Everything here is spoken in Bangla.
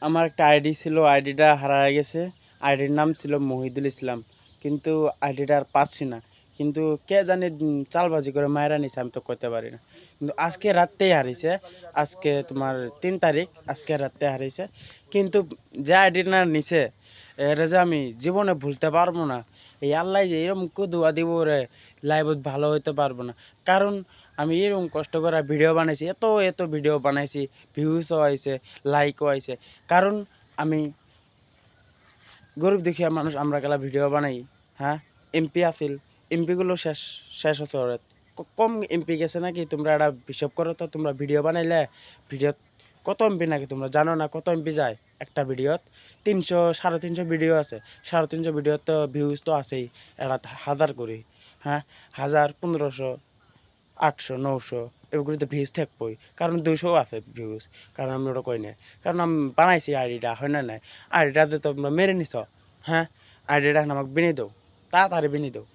আমার একটা আইডি ছিল, আইডিটা হারায় গেছে। আইডির নাম ছিল মহিদুল ইসলাম। কিন্তু আইডিটা আর পাচ্ছি না। কিন্তু কে জানি চালবাজি করে মাইরা নিছে, আমি তো কইতে পারি না। কিন্তু আজকে রাত্রেই হারিয়েছে। আজকে তোমার ৩ তারিখ, আজকে রাত্রে হারিয়েছে। কিন্তু যে আইডিটা নিছে, এরে যে আমি জীবনে ভুলতে পারবো না। এই আল্লাহ যে এরকম কুদুয়া দিব ওরে, লাইভত ভালো হইতে পারবো না। কারণ আমি এরকম কষ্ট করে ভিডিও বানাইছি, এত ভিডিও বানাইছি, ভিউজও আইছে, লাইকও আইছে। কারণ আমি গরিব দুঃখীয়া মানুষ, আমরা গেলা ভিডিও বানাই। হ্যাঁ, এমপি আছিল, এমপিগুলো শেষ শেষ হচ্ছে ওরে। কম এমপি গেছে নাকি? তোমরা একটা হিসাব করো তো। তোমরা ভিডিও বানাইলে ভিডিওত কত এমপি নাকি তোমরা জানো না? কত এমপি যায় একটা ভিডিওত? ৩০০ ৩৫০ ভিডিও আছে। ৩৫০ ভিডিওত তো ভিউজ তো আছেই একটা হাজার করে। হ্যাঁ, ১০০০, ১৫০০, ৮০০, ৯০০ এগুলোতে ভিউজ থাকবই। কারণ ২০০ আছে ভিউজ। কারণ আমি ওটা কই নাই। কারণ আমি বানাইছি আইডিটা, হয় না নাই? আইডিটাতে তোমরা মেরে নিছ। হ্যাঁ, আইডিটা এখন আমাকে বিনিয়ে দাও, তাড়াতাড়ি বিনিয়ে দাও।